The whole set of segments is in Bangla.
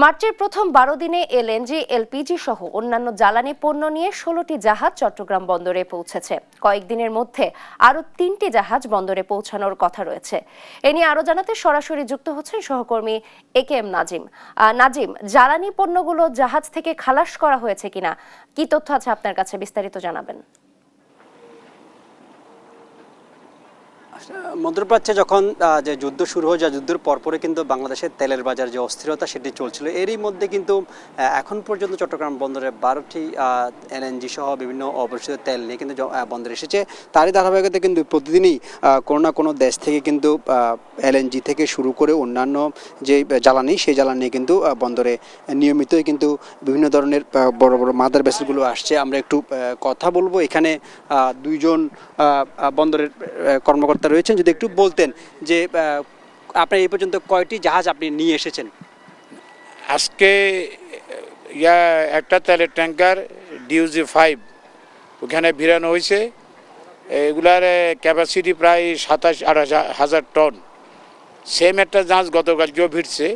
মার্চের প্রথম ১২ দিনে এলএনজি, এলপিজি সহ অন্যান্য জ্বালানি পণ্য নিয়ে ১৬টি জাহাজ চট্টগ্রাম বন্দরে পৌঁছেছে। কয়েকদিনের মধ্যে আরও ৩টি জাহাজ বন্দরে পৌঁছানোর কথা রয়েছে। এ নিয়ে আরও জানাতে সরাসরি যুক্ত হচ্ছেন সহকর্মী একেএম নাজিম। নাজিম, জ্বালানি পণ্যগুলো জাহাজ থেকে খালাস করা হয়েছে কিনা, কি তথ্য আছে আপনার কাছে, বিস্তারিত জানাবেন। মধ্যপ্রাচ্যে যখন যে যুদ্ধ শুরু হয়ে যায়, যুদ্ধের পরপরে কিন্তু বাংলাদেশের তেলের বাজার যে অস্থিরতা সেটি চলছিল। এরই মধ্যে কিন্তু এখন পর্যন্ত চট্টগ্রাম বন্দরে 12টি এলএনজি সহ বিভিন্ন অপরিশোধিত তেল নিয়ে কিন্তু বন্দরে এসেছে। তারই ধারাবাহিকতায় কিন্তু প্রতিদিনই কোনো না কোনো দেশ থেকে কিন্তু এলএনজি থেকে শুরু করে অন্যান্য যে জ্বালানি, সেই জ্বালানি কিন্তু বন্দরে নিয়মিতই কিন্তু বিভিন্ন ধরনের বড় বড় মাদার ভেসেলগুলো আসছে। আমরা একটু কথা বলবো। এখানে দুইজন বন্দরের কর্মকর্তা রয়েছেন। যদি একটু বলতেন যে আপনার এই পর্যন্ত কয়টি জাহাজ আপনি নিয়ে এসেছেন? আজকে একটা তেলের ট্যাঙ্কার DUG-5 ওখানে ভিড়ানো হয়েছে। এগুলার ক্যাপাসিটি প্রায় ২৭-২৮ টন। সেম একটা জাহাজ গতকালকেও ভিড়ছে।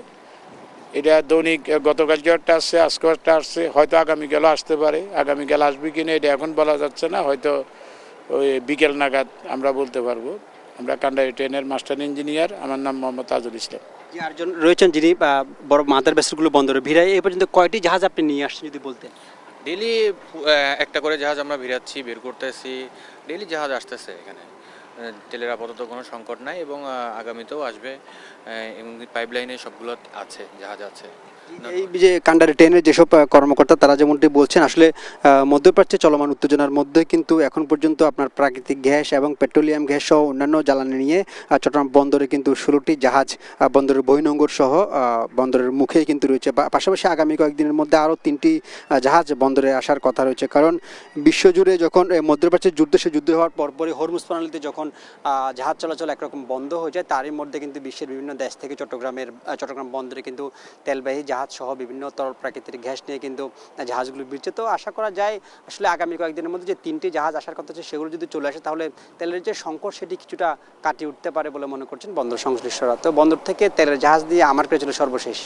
এটা দৈনিক গতকালকেও একটা আসছে, আজকেও একটা আসছে, হয়তো আগামীকালও আসতে পারে। আগামীকাল আসবে কিনা এটা এখন বলা যাচ্ছে না, হয়তো ওই বিকেল নাগাদ আমরা বলতে পারবো। আমরা কান্ডারি ট্রেনের মাস্টার ইঞ্জিনিয়ার, আমার নাম মোহাম্মদ তাজুল ইসলাম। যে আরেকজন রয়েছেন যিনি বড় মাদার ভেসেলগুলো বন্দরে ভিড়ায়। এই পর্যন্ত কয়টি জাহাজ আপনি নিয়ে আসছেন যদি বলতেন? ডেলি একটা করে জাহাজ আমরা ভিড়াচ্ছি, বের করতেছি। ডেলি জাহাজ আসতেছে এখানে। তেলের আপাতত কোনো সংকট নাই এবং আগামীতেও আসবে। এবং পাইপলাইনে সবগুলো আছে, জাহাজ আছে। এই যে কান্ডারি ট্রেনের যেসব কর্মকর্তা তারা যেমনটি বলছেন, আসলে মধ্যপ্রাচ্যে চলমান উত্তেজনার মধ্যে কিন্তু এখন পর্যন্ত আপনার প্রাকৃতিক গ্যাস এবং পেট্রোলিয়াম গ্যাস সহ অন্যান্য জ্বালানি নিয়ে চট্টগ্রাম বন্দরে কিন্তু 16টি জাহাজ বন্দরের বহির্নোঙর সহ বন্দরের মুখেই কিন্তু রয়েছে। পাশাপাশি আগামী কয়েকদিনের মধ্যে আরও 3টি জাহাজ বন্দরে আসার কথা রয়েছে। কারণ বিশ্বজুড়ে যখন মধ্যপ্রাচ্যের যুদ্ধ হওয়ার পরপরই হরমুজ প্রণালীতে যখন জাহাজ চলাচল একরকম বন্ধ হয়ে যায়, তারই মধ্যে কিন্তু বিশ্বের বিভিন্ন দেশ থেকে চট্টগ্রাম বন্দরে কিন্তু তেলবাহী জাহাজ সহ বিভিন্ন তরল প্রাকৃতিক গ্যাস নিয়ে কিন্তু জাহাজগুলো ভিড়ছে। তো আশা করা যায় আসলে আগামী কয়েকদিনের মধ্যে যে 3টি জাহাজ আসার কথা আছে সেগুলো যদি চলে আসে, তাহলে তেলের যে সংকট সেটি কিছুটা কাটিয়ে উঠতে পারে বলে মনে করছেন বন্দর সংশ্লিষ্টরা। তো বন্দর থেকে তেলের জাহাজ দিয়ে আমার পেয়ে ছিল সর্বশেষ।